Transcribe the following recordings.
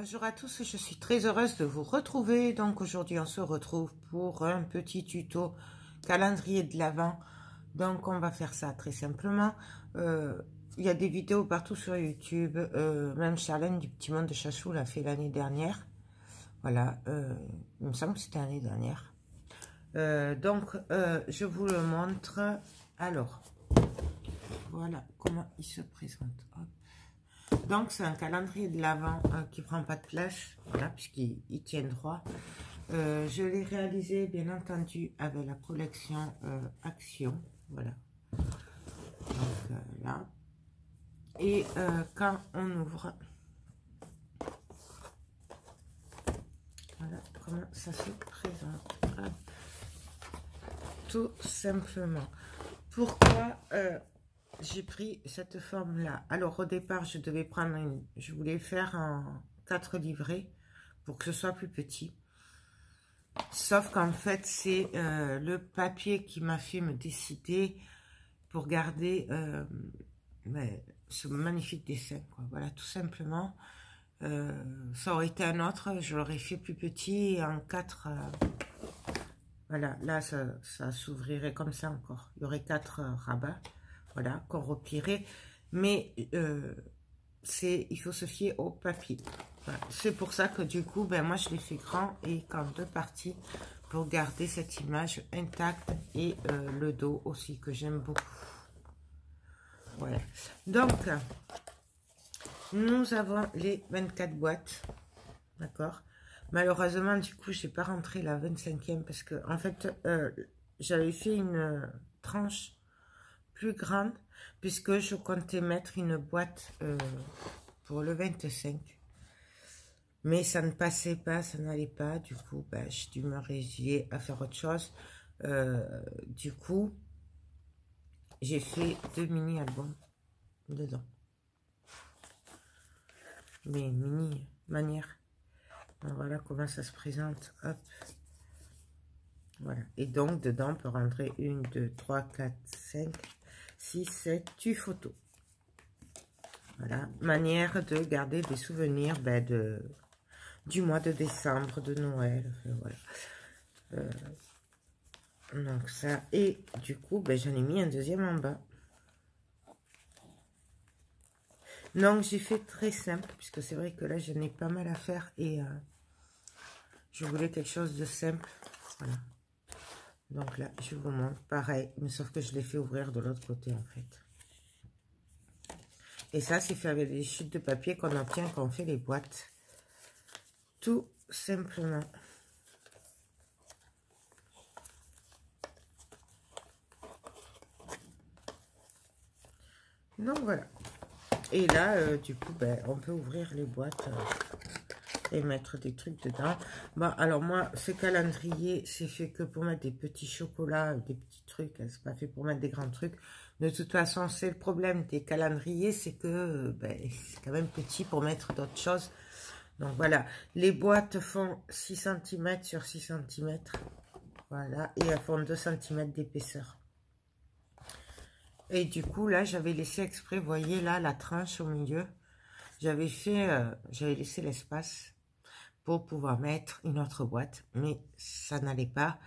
Bonjour à tous, je suis très heureuse de vous retrouver. Donc aujourd'hui on se retrouve pour un petit tuto calendrier de l'Avent. Donc on va faire ça très simplement. Il y a des vidéos partout sur YouTube, même Charlène du Petit Monde de Chachou l'a fait l'année dernière. Voilà, il me semble que c'était l'année dernière. Je vous le montre. Alors, voilà comment il se présente. Hop. Donc, c'est un calendrier de l'Avent qui prend pas de place, voilà, puisqu'il tient droit. Je l'ai réalisé, bien entendu, avec la collection Action, voilà. Donc, là. Et quand on ouvre, voilà comment ça se présente. Hop. Tout simplement. Pourquoi j'ai pris cette forme là? Alors au départ je devais prendre je voulais faire en 4 livrets pour que ce soit plus petit, sauf qu'en fait c'est le papier qui m'a fait me décider pour garder ce magnifique dessin, quoi. Voilà, tout simplement. Ça aurait été un autre, je l'aurais fait plus petit en 4 voilà, là ça s'ouvrirait comme ça encore, il y aurait 4 rabats. Voilà, qu'on replierait, mais il faut se fier au papier. Voilà. C'est pour ça que du coup, ben, moi je l'ai fait grand et en 2 parties pour garder cette image intacte et le dos aussi que j'aime beaucoup. Voilà. Donc, nous avons les 24 boîtes, d'accord. Malheureusement, du coup, j'ai pas rentré la 25e parce que en fait, j'avais fait une tranche plus grande puisque je comptais mettre une boîte pour le 25, mais ça ne passait pas, ça n'allait pas. Du coup ben, j'ai dû me résigner à faire autre chose. Du coup j'ai fait 2 mini albums dedans, mais mini manière. Voilà comment ça se présente. Hop. Voilà, et donc dedans on peut rentrer 1 2 3 4 5 6 7 8 photos. Voilà, manière de garder des souvenirs du mois de décembre, de Noël. Voilà. Donc ça, et du coup, j'en ai mis un deuxième en bas. Donc j'ai fait très simple, puisque c'est vrai que là, j'en ai pas mal à faire et je voulais quelque chose de simple. Voilà. Donc là, je vous montre, pareil, mais sauf que je l'ai fait ouvrir de l'autre côté, en fait. Et ça, c'est fait avec des chutes de papier qu'on obtient quand on fait les boîtes. Tout simplement. Donc voilà. Et là, du coup, on peut ouvrir les boîtes et mettre des trucs dedans. Bon, alors moi, ce calendrier, c'est fait que pour mettre des petits chocolats, des petits trucs. C'est pas fait pour mettre des grands trucs. De toute façon, c'est le problème des calendriers, c'est que c'est quand même petit pour mettre d'autres choses. Donc voilà, les boîtes font 6 cm sur 6 cm. Voilà, et elles font 2 cm d'épaisseur. Et du coup, là, j'avais laissé exprès, vous voyez là, la tranche au milieu. J'avais laissé l'espace pour pouvoir mettre une autre boîte, mais ça n'allait pas,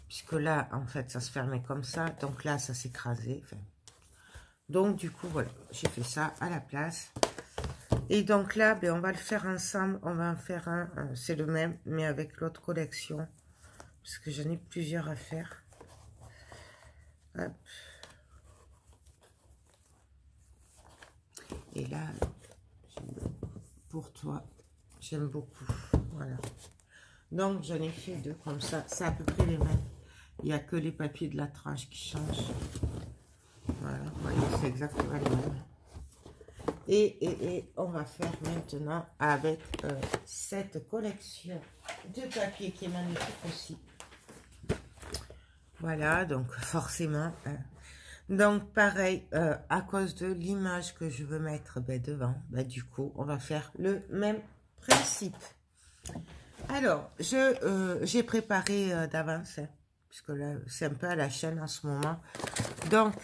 puisque là, en fait, ça se fermait comme ça. Donc là, ça s'écrasait. Enfin, donc, du coup, voilà, j'ai fait ça à la place. Et donc là, on va le faire ensemble. On va en faire un, c'est le même, mais avec l'autre collection. Parce que j'en ai plusieurs à faire. Hop. Et là, pour toi, j'aime beaucoup. Voilà. Donc, j'en ai fait 2 comme ça. C'est à peu près les mêmes. Il n'y a que les papiers de la tranche qui changent. Voilà, vous voyez, c'est exactement les mêmes. Et on va faire maintenant avec cette collection de papier qui est magnifique aussi. Voilà, donc forcément. Donc pareil, à cause de l'image que je veux mettre devant, du coup, on va faire le même principe. Alors, j'ai préparé d'avance, puisque là, c'est un peu à la chaîne en ce moment. Donc,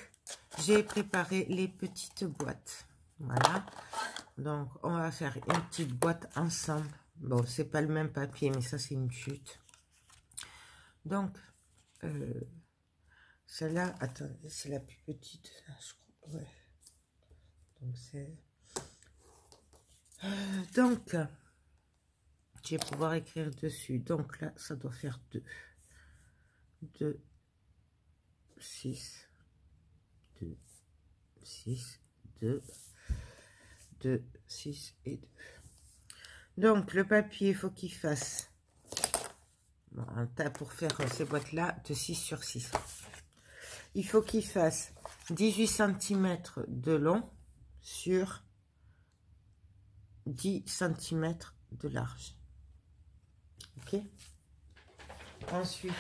j'ai préparé les petites boîtes. Voilà. Donc, on va faire une petite boîte ensemble. Bon, c'est pas le même papier, mais ça, c'est une chute. Donc, celle-là, attendez, c'est la plus petite, là, je crois. Ouais. Donc, c'est... donc, je vais pouvoir écrire dessus. Donc, là, ça doit faire 2. 2, 6, 2, 6, 2, 2, 6 et 2. Donc, le papier, il faut qu'il fasse... Bon, pour faire ces boîtes-là, de 6 sur 6. Il faut qu'il fasse 18 cm de long sur 10 cm de large. Ok. Ensuite,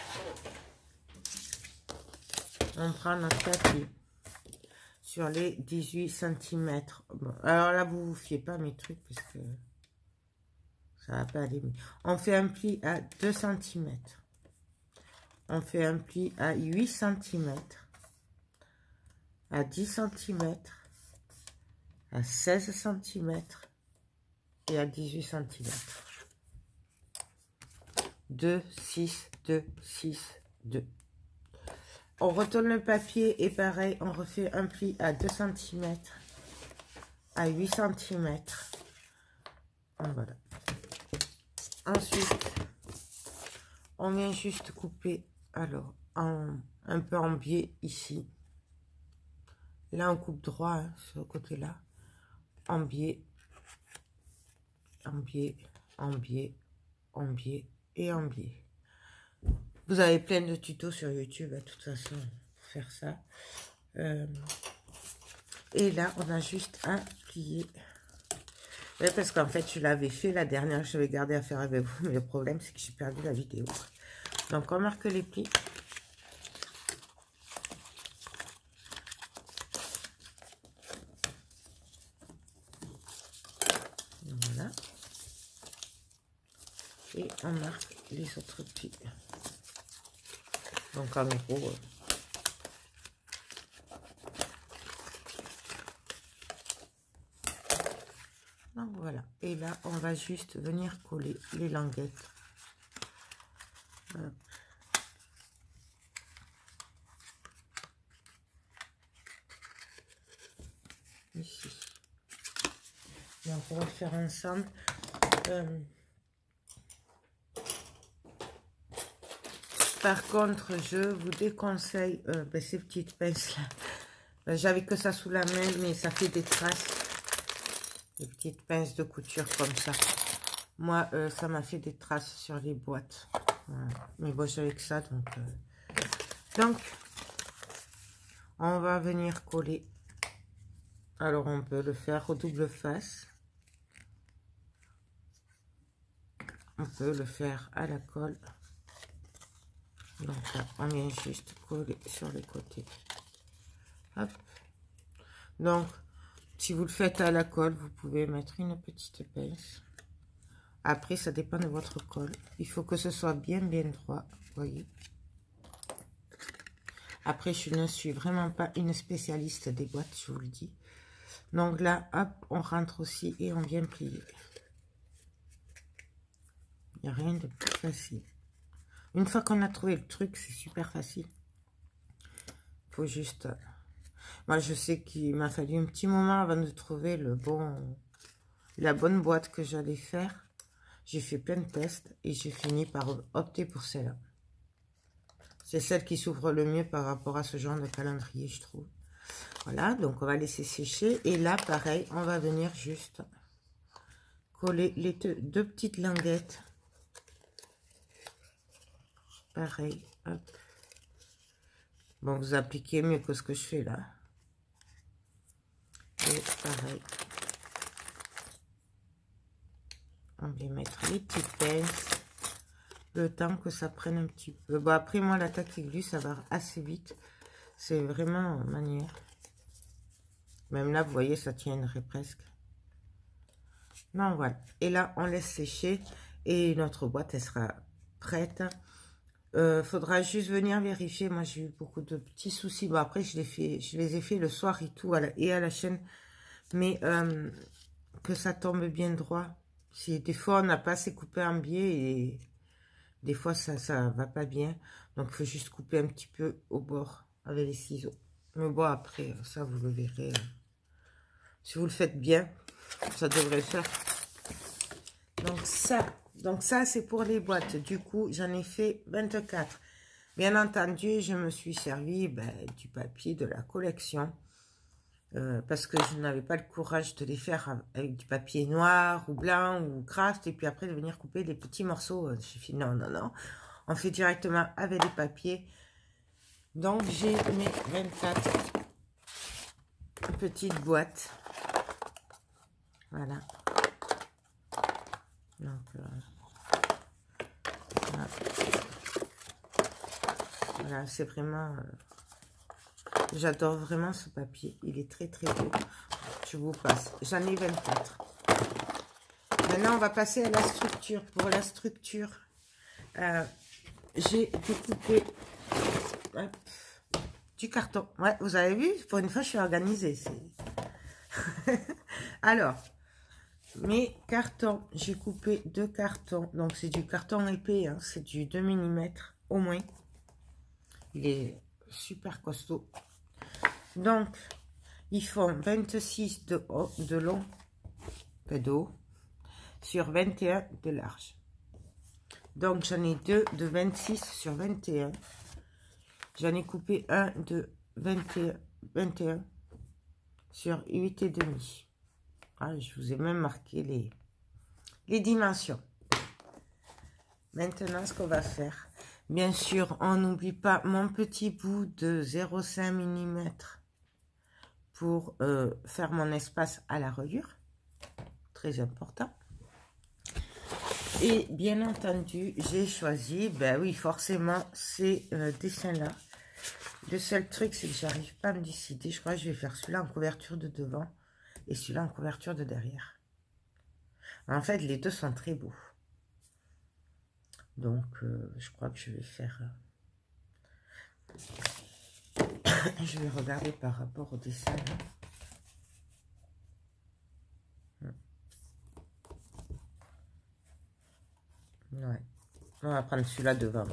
on prend notre papier sur les 18 cm. Bon, alors là, vous ne vous fiez pas à mes trucs parce que ça va pas aller. On fait un pli à 2 cm. On fait un pli à 8 cm, à 10 cm, à 16 cm et à 18 cm. 2, 6, 2, 6, 2. On retourne le papier et pareil, on refait un pli à 2 cm, à 8 cm. Voilà. Ensuite, on vient juste couper, alors, un peu en biais ici. Là, on coupe droit, hein, sur le côté-là. En biais, en biais, en biais, en biais et en biais. Vous avez plein de tutos sur YouTube, de toute façon, pour faire ça. Et là, on a juste à plier. Oui, parce qu'en fait, je l'avais fait la dernière, je vais garder à faire avec vous. Mais le problème, c'est que j'ai perdu la vidéo. Donc, on marque les plis. Voilà. Et on marque les autres plis. Donc, en gros... donc, voilà. Et là, on va juste venir coller les languettes. Voilà. Ici. Donc, on va le faire ensemble. Par contre, je vous déconseille ces petites pinces-là. J'avais que ça sous la main, mais ça fait des traces. Des petites pinces de couture comme ça. Moi, ça m'a fait des traces sur les boîtes. Voilà. Mais bon, j'avais que ça, donc, on va venir coller. Alors, on peut le faire au double face. On peut le faire à la colle. Donc là, on vient juste coller sur les côtés. Hop. Donc, si vous le faites à la colle, vous pouvez mettre une petite pince. Après, ça dépend de votre colle. Il faut que ce soit bien droit, vous voyez. Après, je ne suis vraiment pas une spécialiste des boîtes, je vous le dis. Donc là, hop, on rentre aussi et on vient plier. Il n'y a rien de plus facile. Une fois qu'on a trouvé le truc, c'est super facile. Il faut juste... moi, je sais qu'il m'a fallu un petit moment avant de trouver la bonne boîte que j'allais faire. J'ai fait plein de tests et j'ai fini par opter pour celle-là. C'est celle qui s'ouvre le mieux par rapport à ce genre de calendrier, je trouve. Voilà, donc on va laisser sécher. Et là, pareil, on va venir juste coller les deux petites languettes. Pareil, hop. Bon, vous appliquez mieux que ce que je fais là. Et pareil. On va mettre les petites pinces. Le temps que ça prenne un petit peu. Bon, après, moi, l'attaque aiguë, ça va assez vite. C'est vraiment manière. Même là, vous voyez, ça tiendrait presque. Non, voilà. Et là, on laisse sécher. Et notre boîte, elle sera prête. Faudra juste venir vérifier. Moi, j'ai eu beaucoup de petits soucis. Bon, après, je les ai fait le soir et tout, et à la chaîne. Mais que ça tombe bien droit. Si des fois on n'a pas assez coupé en biais et des fois ça va pas bien. Donc il faut juste couper un petit peu au bord avec les ciseaux. Mais bon, après, ça vous le verrez. Si vous le faites bien, ça devrait le faire. Donc ça c'est pour les boîtes. Du coup, j'en ai fait 24. Bien entendu, je me suis servi du papier de la collection. Parce que je n'avais pas le courage de les faire avec du papier noir ou blanc ou craft. Et puis après, de venir couper des petits morceaux. J'ai fait non, non, non. On fait directement avec les papiers. Donc, j'ai mes 24 petites boîtes. Voilà. Donc, voilà, c'est vraiment... j'adore vraiment ce papier. Il est très, très beau. Je vous passe. J'en ai 24. Maintenant, on va passer à la structure. Pour la structure, j'ai découpé du carton. Ouais, vous avez vu, pour une fois, je suis organisée. Alors, mes cartons, j'ai coupé 2 cartons. Donc, c'est du carton épais, hein, c'est du 2 mm au moins. Il est super costaud. Donc, ils font 26 de haut, de long, de haut, sur 21 de large. Donc, j'en ai 2 de 26 sur 21. J'en ai coupé un de 21 sur 8,5. Ah, je vous ai même marqué les dimensions. Maintenant, ce qu'on va faire, bien sûr, on n'oublie pas mon petit bout de 0,5 mm pour faire mon espace à la reliure. Très important. Et bien entendu, j'ai choisi, ben oui, forcément, ces dessins-là. Le seul truc, c'est que j'arrive pas à me décider. Je crois que je vais faire celui-là en couverture de devant et celui-là en couverture de derrière. En fait, les deux sont très beaux. Donc, je crois que je vais faire... je vais regarder par rapport au dessin. Ouais. On va prendre celui-là devant.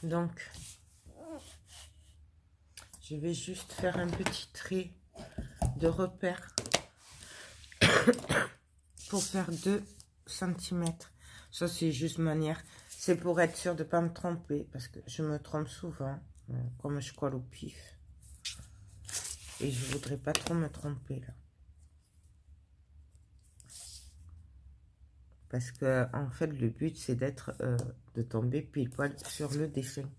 Donc, je vais juste faire un petit trait de repère pour faire 2 cm. Ça, c'est juste manière. C'est pour être sûr de ne pas me tromper, parce que je me trompe souvent, comme je colle au pif. Et je voudrais pas trop me tromper, là. Parce que, en fait, le but, c'est d'être, de tomber pile poil sur le dessin.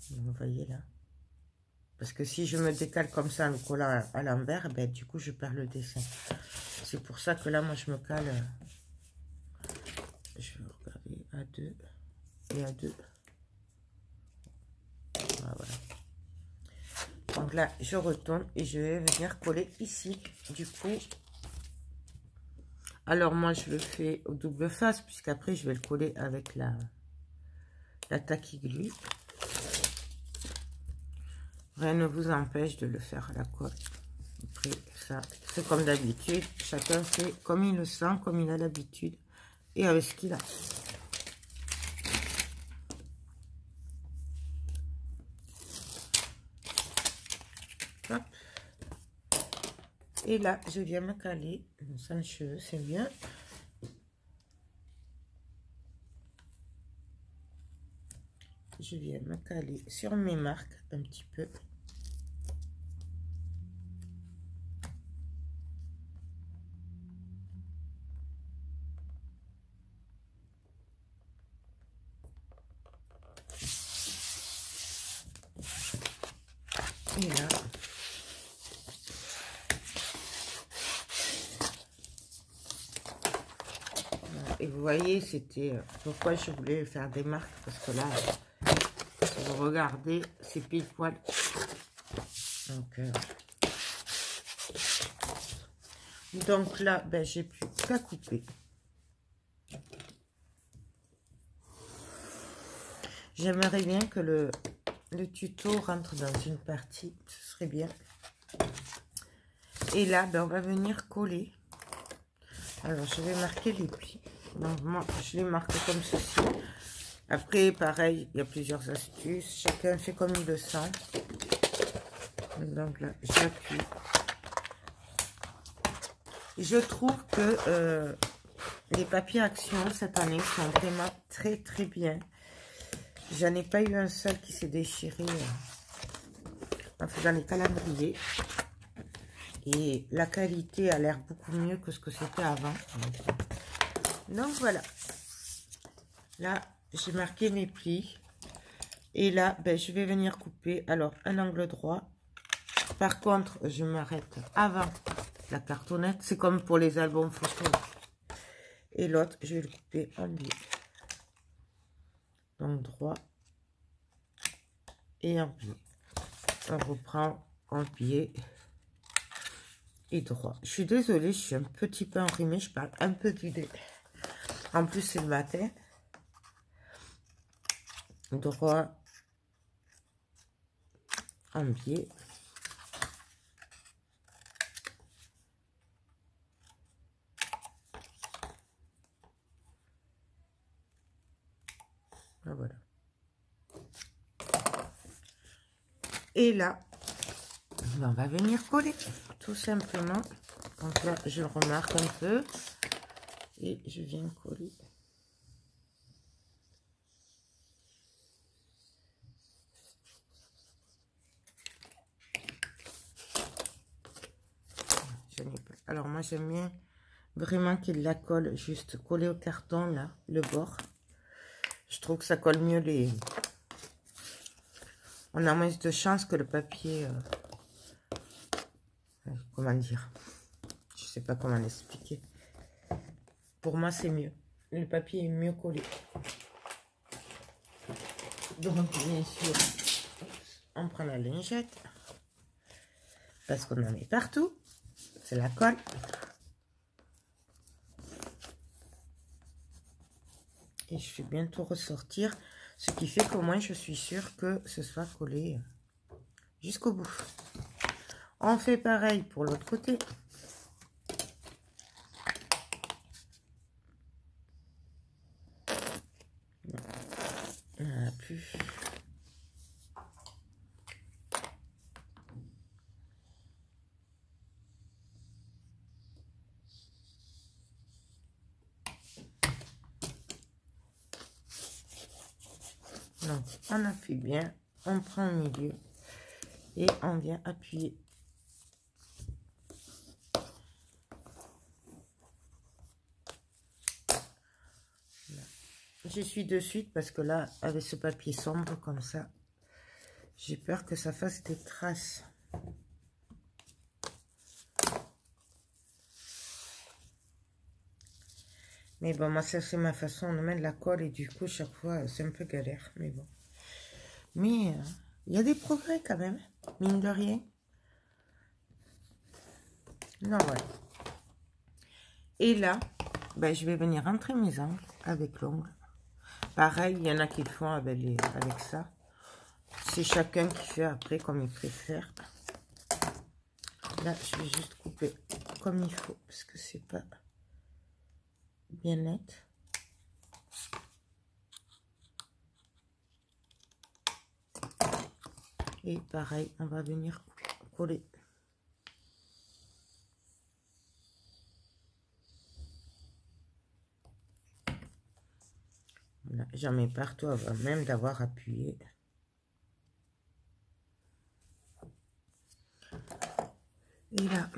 Vous voyez, là. Parce que si je me décale comme ça, le collant à l'envers, ben, du coup, je perds le dessin. C'est pour ça que là, moi, je me cale. Je vais regarder à 2 et à 2. Voilà. Donc là, je retourne et je vais venir coller ici. Du coup, alors moi, je le fais au double face, puisqu'après, je vais le coller avec la tacky glue. Rien ne vous empêche de le faire à la colle. Après, ça, c'est comme d'habitude. Chacun fait comme il le sent, comme il a l'habitude et avec ce qu'il a. Hop. Et là, je viens me caler sans cheveux, c'est bien. Je viens me caler sur mes marques un petit peu. Et là, et vous voyez, c'était pourquoi je voulais faire des marques, parce que là, si vous regardez, c'est pile poil. Donc là, ben, j'ai plus qu'à couper. J'aimerais bien que le tuto rentre dans une partie, ce serait bien. Et là, ben, on va venir coller. Alors, je vais marquer les plis. Donc, moi, je les marque comme ceci. Après, pareil, il y a plusieurs astuces. Chacun fait comme il le sent. Donc là, j'appuie. Je trouve que les papiers Action, cette année, sont vraiment très, très bien. J'en ai pas eu un seul qui s'est déchiré en faisant les calendriers. Et la qualité a l'air beaucoup mieux que ce que c'était avant. Donc voilà. Là, j'ai marqué mes plis. Et là, ben, je vais venir couper. Alors, un angle droit. Par contre, je m'arrête avant la cartonnette. C'est comme pour les albums photos. Et l'autre, je vais le couper en biais. Donc, droit et en biais. On reprend en biais et droit. Je suis désolée, je suis un petit peu enrhumée. Je parle un peu du nez. En plus, c'est le matin. Droit en biais. Voilà. Et là, on va venir coller, tout simplement. Donc là, je remarque un peu. Et je viens coller. Alors moi, j'aime bien vraiment qu'il la colle, juste coller au carton, là, le bord. Je trouve que ça colle mieux les... On a moins de chance que le papier... comment dire? Je sais pas comment l'expliquer. Pour moi, c'est mieux. Le papier est mieux collé. Donc, bien sûr, on prend la lingette. Parce qu'on en met partout. C'est la colle. Et je vais bientôt ressortir. Ce qui fait qu'au moins, je suis sûre que ce soit collé jusqu'au bout. On fait pareil pour l'autre côté. Il n'y en a plus. Donc, on appuie bien. On prend au milieu. Et on vient appuyer. Je suis de suite parce que là, avec ce papier sombre comme ça, j'ai peur que ça fasse des traces. Mais bon, moi, ça c'est ma façon de mettre la colle et du coup, chaque fois, c'est un peu galère. Mais bon. Mais il y a des progrès quand même, mine de rien. Non, voilà. Et là, ben, je vais venir rentrer mes angles avec l'ongle. Pareil, il y en a qui le font avec ça. C'est chacun qui fait après comme il préfère. Là, je vais juste couper comme il faut parce que c'est pas bien net. Et pareil, on va venir coller. Voilà, j'en mets partout avant même d'avoir appuyé. Et là,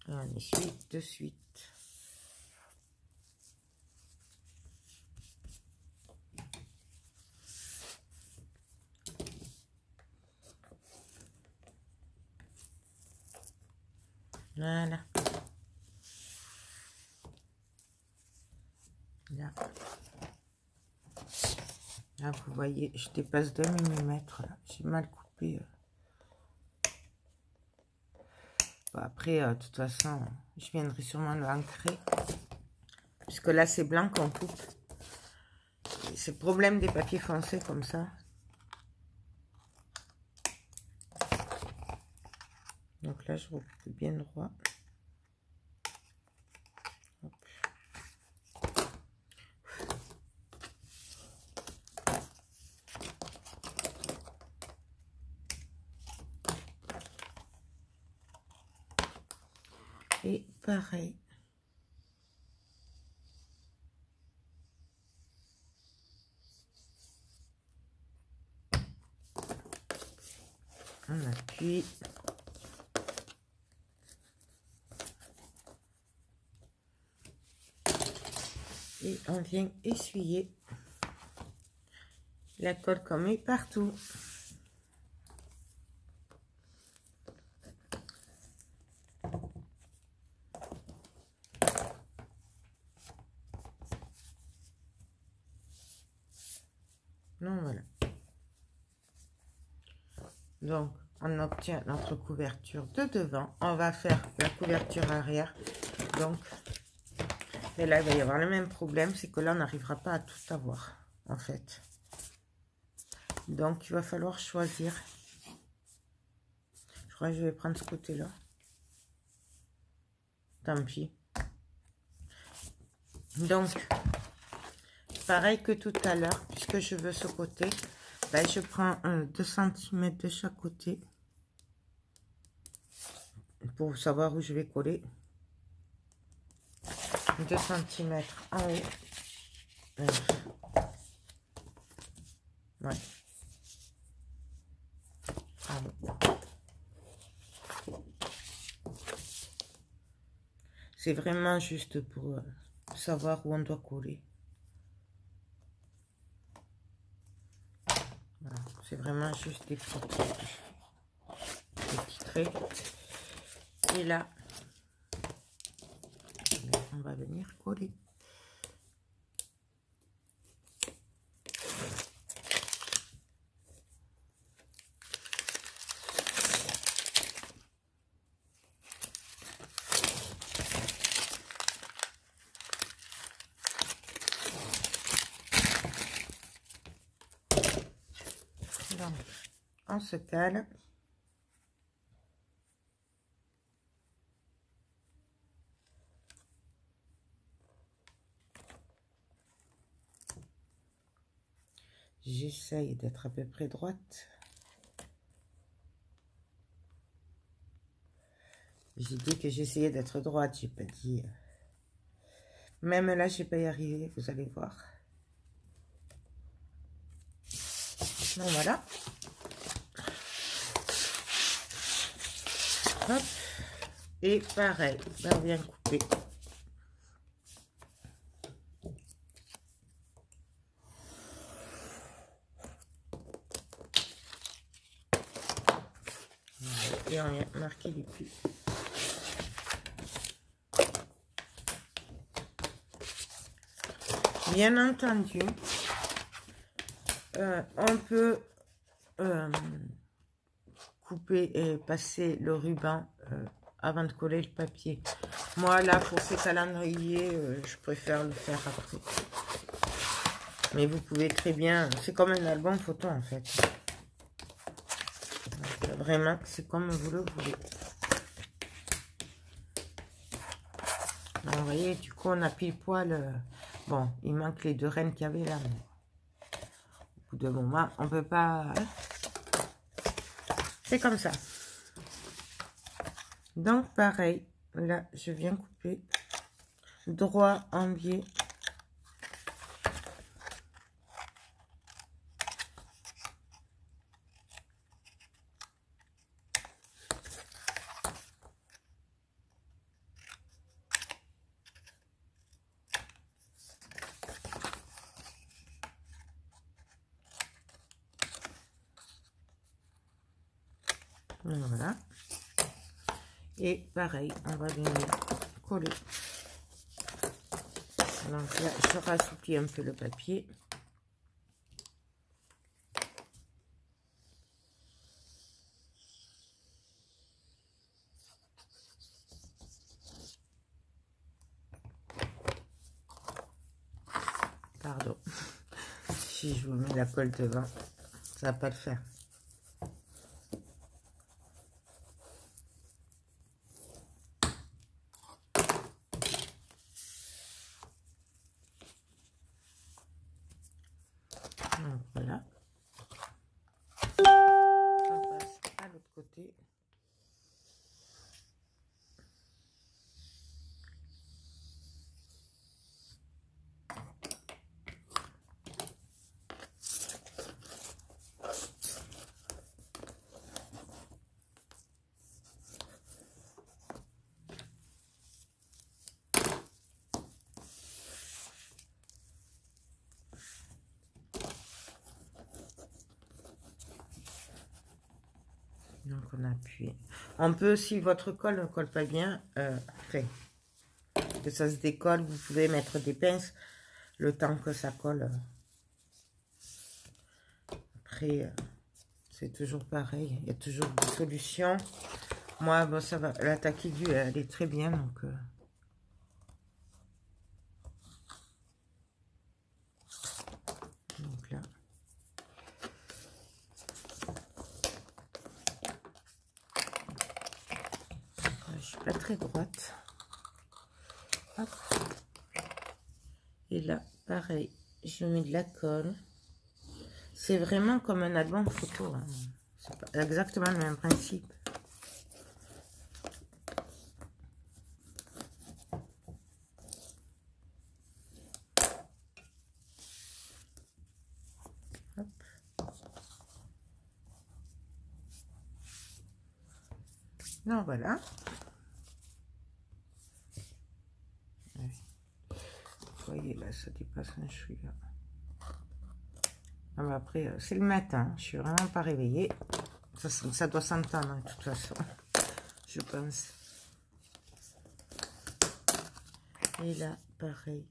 et on essuie de suite. Voilà. Là. Là, vous voyez, je dépasse 2 mm. J'ai mal coupé. Bon, après, de toute façon, je viendrai sûrement l'ancrer. Puisque là, c'est blanc qu'on coupe. c'est le problème des papiers foncés comme ça. Donc là, je recoupe bien droit. Hop. Et pareil. On appuie. Et on vient essuyer la colle qu'on met partout. Donc voilà. Donc on obtient notre couverture de devant. On va faire la couverture arrière. Donc, et là il va y avoir le même problème, c'est que là on n'arrivera pas à tout avoir en fait. Donc il va falloir choisir. Je crois que je vais prendre ce côté-là. Tant pis. Donc, pareil que tout à l'heure, puisque je veux ce côté, ben, je prends 2 cm de chaque côté pour savoir où je vais coller. 2 cm en haut. Ouais. En haut. C'est vraiment juste pour savoir où on doit coller. Voilà. C'est vraiment juste des petits traits. Et là, on va venir coller. Donc, on se cale. J'essaye d'être à peu près droite. J'ai dit que j'essayais d'être droite, j'ai pas dit. Même là, je vais pas y arriver, vous allez voir. Donc voilà. Hop. Et pareil, on vient couper. Et on vient marquer les plis. Bien entendu, on peut couper et passer le ruban avant de coller le papier. Moi, là, pour ces calendriers, je préfère le faire après. Mais vous pouvez très bien... C'est comme un album photo, en fait. Donc, vraiment, c'est comme vous le voulez. Alors, vous voyez, du coup, on a pile poil... Bon, il manque les 2 rennes qu'il y avait là. Mais au bout d'un moment, on peut pas... Hein? C'est comme ça. Donc, pareil. Là, je viens couper droit en biais. Voilà. Et pareil, on va venir coller. Donc là, je rassouplis un peu le papier. Pardon. si je vous mets la colle devant, ça va pas le faire. Donc voilà. On passe à l'autre côté. Donc on appuie. On peut, si votre colle ne colle pas bien, après que ça se décolle, vous pouvez mettre des pinces le temps que ça colle. Après, c'est toujours pareil. Il y a toujours des solutions. Moi, bon, ça va. La taquidue, elle est très bien. Donc, là. Je suis pas très droite. Hop. Et là, pareil. Je mets de la colle. C'est vraiment comme un album photo. Hein. C'est pas exactement le même principe. Hop. Non, voilà. Ouais. Vous voyez, là, ça dépasse un chouïa. Ah, mais après, c'est le matin. Je suis vraiment pas réveillée. Ça doit s'entendre, hein, de toute façon. Je pense. Et là, pareil.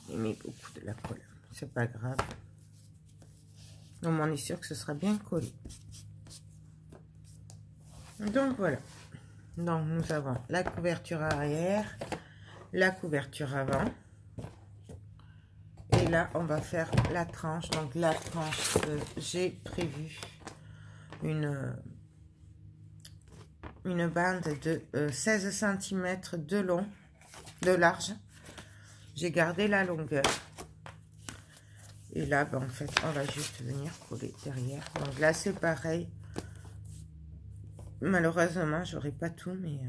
J'ai mis beaucoup de la colle. C'est pas grave. Donc, on est sûr que ce sera bien collé. Donc, voilà. Donc, nous avons la couverture arrière, la couverture avant. Et là, on va faire la tranche. Donc, la tranche, j'ai prévu une bande de 16 cm de long, de large. J'ai gardé la longueur. Et là, ben, en fait, on va juste venir coller derrière. Donc là, c'est pareil. Malheureusement, j'aurai pas tout, mais...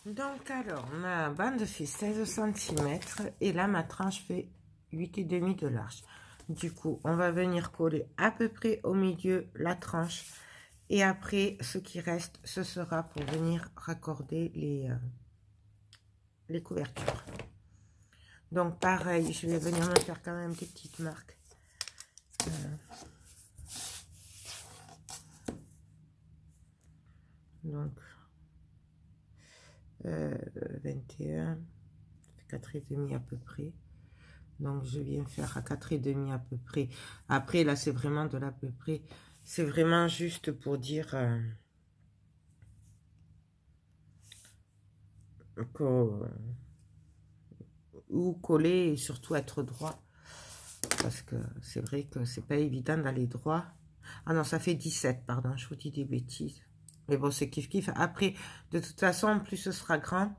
Donc, alors, ma bande fait 16 cm. Et là, ma tranche fait 8,5 de large. Du coup, on va venir coller à peu près au milieu la tranche. Et après, ce qui reste, ce sera pour venir raccorder les couvertures. Donc, pareil, je vais venir me faire quand même des petites marques. Donc, 21, 4,5 à peu près. Donc, je viens faire à 4,5 à peu près. Après, là, c'est vraiment de l'à peu près. C'est vraiment juste pour dire où coller et surtout être droit. Parce que c'est vrai que c'est pas évident d'aller droit. Ah non, ça fait 17, pardon, je vous dis des bêtises. Mais bon, c'est kiff-kiff. Après, de toute façon, plus ce sera grand,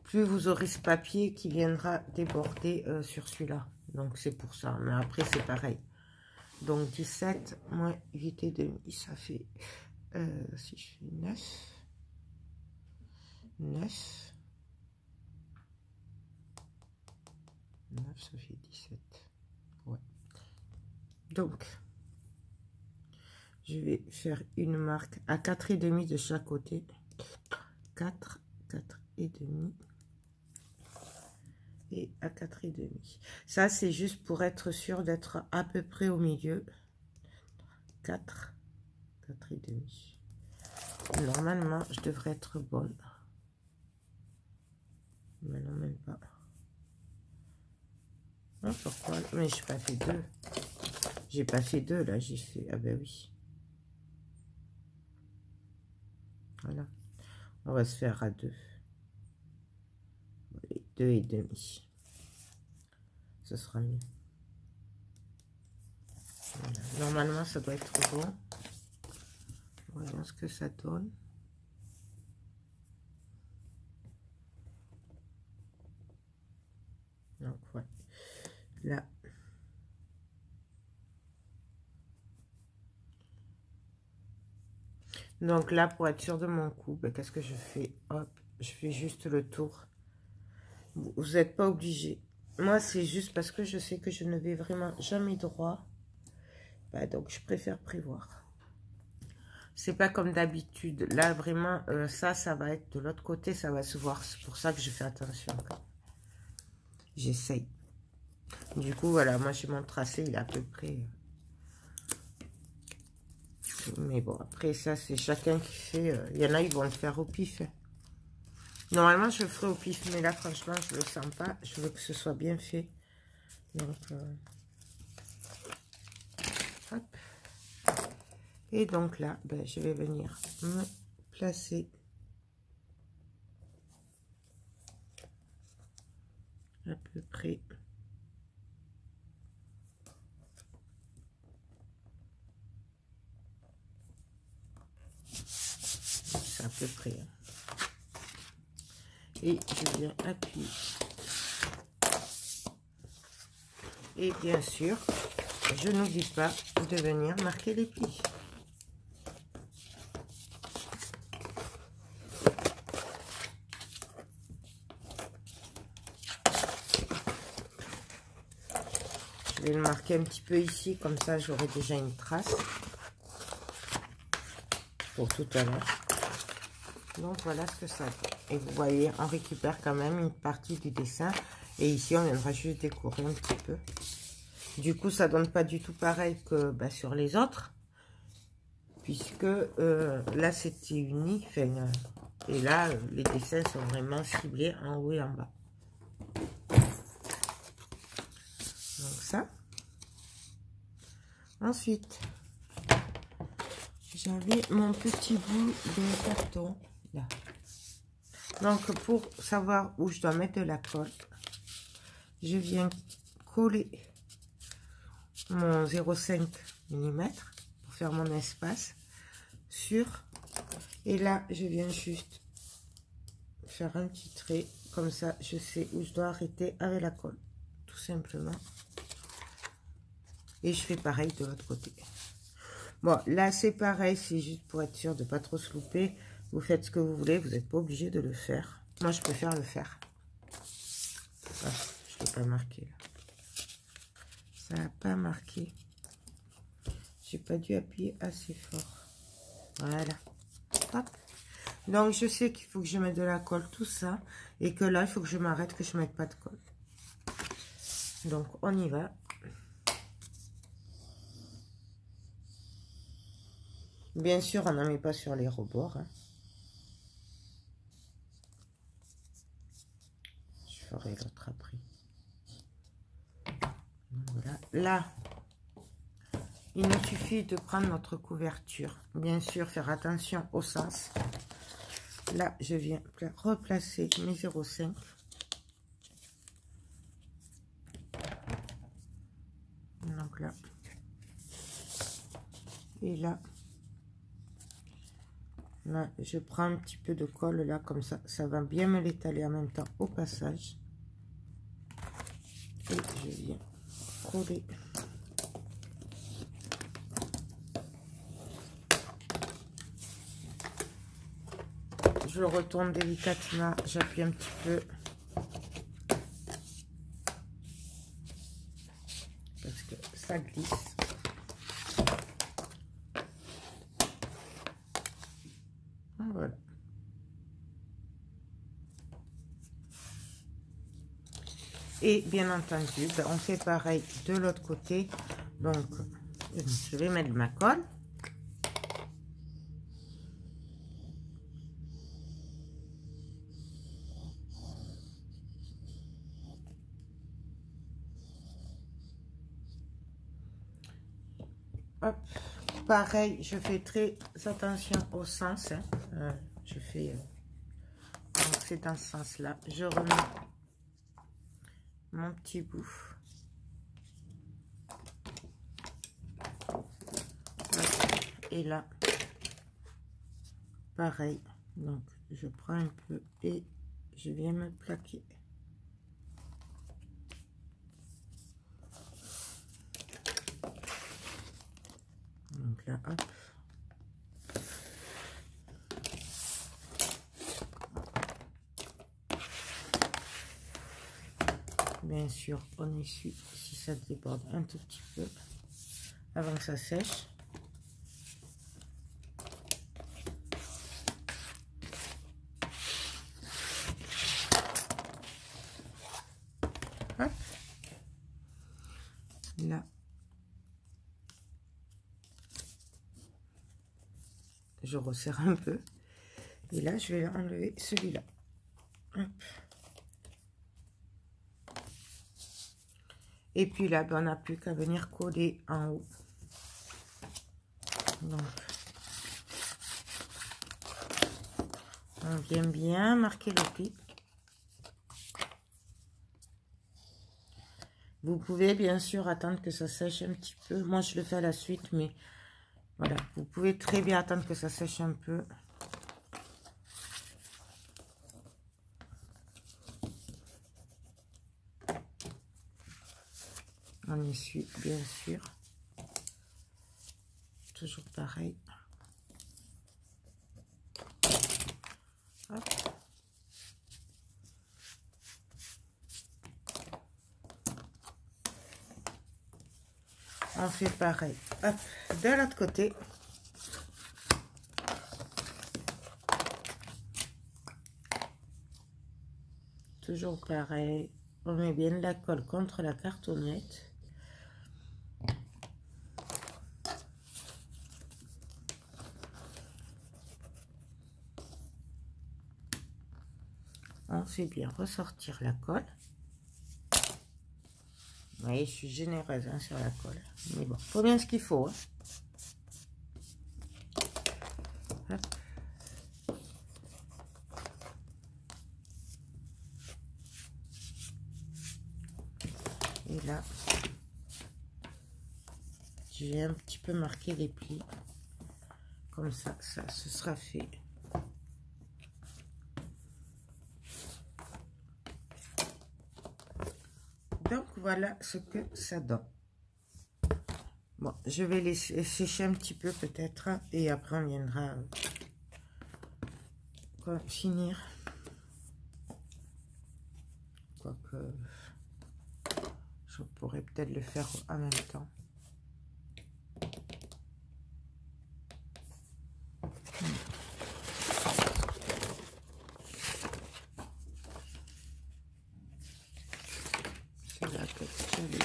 plus vous aurez ce papier qui viendra déborder sur celui-là. Donc, c'est pour ça. Mais après, c'est pareil. Donc, 17 moins 8,5, ça fait... si je fais 9... 9... 9, ça fait 17. Ouais. Donc... je vais faire une marque à 4,5 de chaque côté. 4, 4,5. et à 4,5. Ça, c'est juste pour être sûr d'être à peu près au milieu. 4,5. Normalement, je devrais être bonne. Mais non, même pas. Ah, pourquoi? Mais je n'ai pas fait 2. J'ai pas fait 2, là, j'ai fait... Ah ben oui. Voilà. On va se faire à 2. 2,5. Ce sera mieux. Voilà. Normalement, ça doit être bon. Voyons ce que ça donne. Donc, voilà. Là. Donc là, pour être sûr de mon coup, ben, qu'est-ce que je fais? Hop, je fais juste le tour. Vous n'êtes pas obligé. Moi, c'est juste parce que je sais que je ne vais vraiment jamais droit. Ben, donc, je préfère prévoir. C'est pas comme d'habitude. Là, vraiment, ça va être de l'autre côté. Ça va se voir. C'est pour ça que je fais attention. J'essaye. Du coup, voilà. Moi, j'ai mon tracé. Il est à peu près... Mais bon, après, ça, c'est chacun qui fait... Il y en a, ils vont le faire au pif. Normalement, je le ferai au pif. Mais là, franchement, je ne le sens pas. Je veux que ce soit bien fait. Donc, hop. Et donc là, ben, je vais venir me placer à peu près. C'est à peu près. Et je viens appuyer. Et bien sûr, je n'oublie pas de venir marquer les plis. Je vais le marquer un petit peu ici, comme ça j'aurai déjà une trace pour tout à l'heure. Donc voilà ce que ça fait. Et vous voyez, on récupère quand même une partie du dessin. Et ici, on viendra juste décorer un petit peu. Du coup, ça donne pas du tout pareil que bah, sur les autres. Puisque là, c'était uni. Enfin, et là, les dessins sont vraiment ciblés en haut et en bas. Donc ça. Ensuite, j'avais mon petit bout de carton là. Donc, pour savoir où je dois mettre de la colle, je viens coller mon 0,5 mm pour faire mon espace sur. Et là, je viens juste faire un petit trait. Comme ça, je sais où je dois arrêter avec la colle. Tout simplement. Et je fais pareil de l'autre côté. Bon, là, c'est pareil. C'est juste pour être sûr de ne pas trop se louper. Vous faites ce que vous voulez. Vous n'êtes pas obligé de le faire. Moi, je préfère le faire. Ah, je ne l'ai pas marqué. Là. Ça n'a pas marqué. J'ai pas dû appuyer assez fort. Voilà. Hop. Donc, je sais qu'il faut que je mette de la colle, tout ça. Et que là, il faut que je m'arrête, que je ne mette pas de colle. Donc, on y va. Bien sûr, on n'en met pas sur les rebords. Hein. Je ferai l'autre après. Voilà. Là, il nous suffit de prendre notre couverture. Bien sûr, faire attention au sens. Là, je viens replacer mes 0,5. Donc là. Et là. Là, je prends un petit peu de colle là, comme ça. Ça va bien me l'étaler en même temps au passage. Et je viens coller. Je le retourne délicatement. J'appuie un petit peu. Parce que ça glisse. Voilà. Et bien entendu, ben, on fait pareil de l'autre côté. Donc, je vais mettre ma colle. Hop. Pareil, je fais très attention au sens. Hein. Je fais... donc, c'est dans ce sens-là. Je remets mon petit bout. Et là, pareil. Donc, je prends un peu et je viens me plaquer. Donc là, hop. Bien sûr, on essuie si ça déborde un tout petit peu avant que ça sèche. Hop. Là. Je resserre un peu. Et là, je vais enlever celui-là. Et puis là, ben, on n'a plus qu'à venir coller en haut. Donc, on vient bien marquer le pli. Vous pouvez bien sûr attendre que ça sèche un petit peu. Moi, je le fais à la suite, mais voilà. Vous pouvez très bien attendre que ça sèche un peu. On essuie, bien sûr. Toujours pareil. Hop. On fait pareil. Hop. De l'autre côté. Toujours pareil. On met bien de la colle contre la cartonnette. On fait bien ressortir la colle. Vous voyez, je suis généreuse hein, sur la colle. Mais bon, faut bien ce qu'il faut. Hein. Hop. Et là, j'ai un petit peu marqué les plis. Comme ça, ça se sera fait. Donc, voilà ce que ça donne. Bon, je vais laisser sécher un petit peu peut-être. Et après, on viendra finir. Quoique, je pourrais peut-être le faire en même temps. C'est là que j'avais.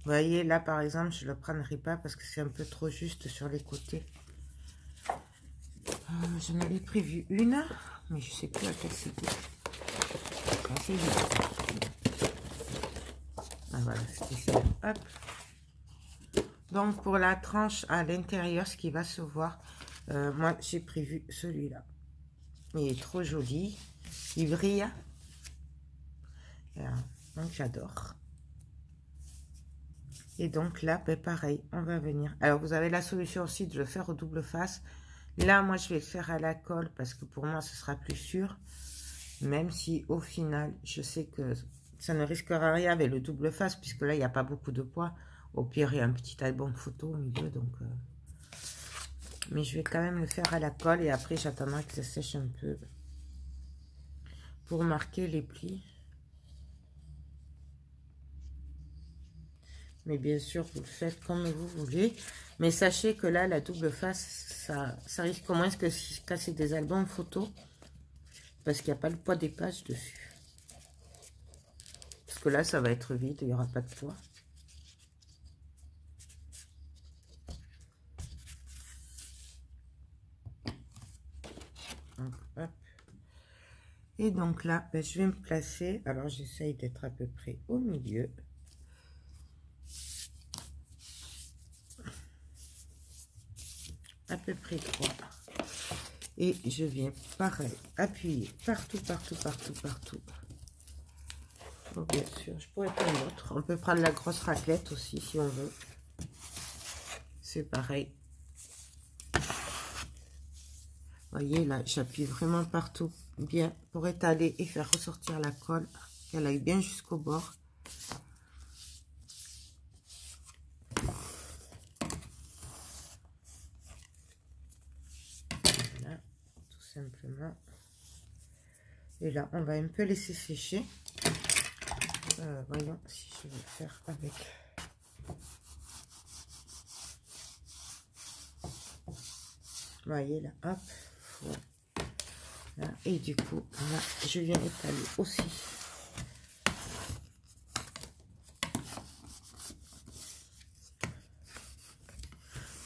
Vous voyez, là, par exemple, je ne le prendrai pas parce que c'est un peu trop juste sur les côtés. J'en avais prévu une, mais je ne sais plus laquelle c'était. Ah, voilà, c'était ça. Hop. Donc, pour la tranche à l'intérieur, ce qui va se voir, moi, j'ai prévu celui-là. Il est trop joli. Il brille. Voilà. Donc, j'adore. Et donc là, ben pareil, on va venir. Alors, vous avez la solution aussi de le faire au double face. Là, moi, je vais le faire à la colle parce que pour moi, ce sera plus sûr. Même si, au final, je sais que ça ne risquera rien avec le double face puisque là, il n'y a pas beaucoup de poids. Au pire, il y a un petit album photo au milieu. Donc, mais je vais quand même le faire à la colle et après, j'attendrai que ça sèche un peu pour marquer les plis. Mais bien sûr, vous le faites comme vous voulez. Mais sachez que là, la double face, ça risque au moins de casser des albums photos. parce qu'il n'y a pas le poids des pages dessus. Parce que là, ça va être vide, il n'y aura pas de poids. Hop. Et donc là, ben, je vais me placer. Alors, j'essaye d'être à peu près au milieu. À peu près 3. Et je viens, pareil, appuyer partout, partout, partout, partout. Oh, bien sûr, je pourrais prendre l'autre. On peut prendre la grosse raclette aussi, si on veut. C'est pareil. Voyez, là, j'appuie vraiment partout, bien, pour étaler et faire ressortir la colle, qu'elle aille bien jusqu'au bord. Voilà, tout simplement. Et là, on va un peu laisser sécher. Voyons si je vais faire avec. Voyez là, hop. Voilà. Et du coup, là, je viens étaler aussi.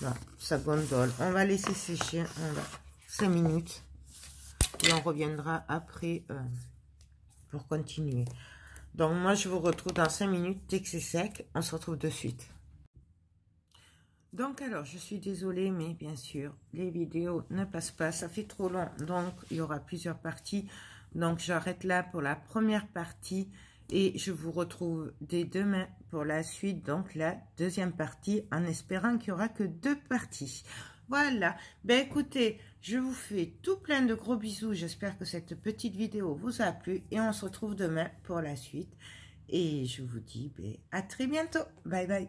Là, ça gondole. On va laisser sécher 5 minutes. Et on reviendra après pour continuer. Donc, moi, je vous retrouve dans 5 minutes. Dès que c'est sec, on se retrouve de suite. Donc, alors, je suis désolée, mais bien sûr, les vidéos ne passent pas. Ça fait trop long, donc il y aura plusieurs parties. Donc, j'arrête là pour la première partie. Et je vous retrouve dès demain pour la suite, donc la deuxième partie, en espérant qu'il n'y aura que 2 parties. Voilà, ben écoutez, je vous fais tout plein de gros bisous. J'espère que cette petite vidéo vous a plu et on se retrouve demain pour la suite. Et je vous dis ben, à très bientôt. Bye bye.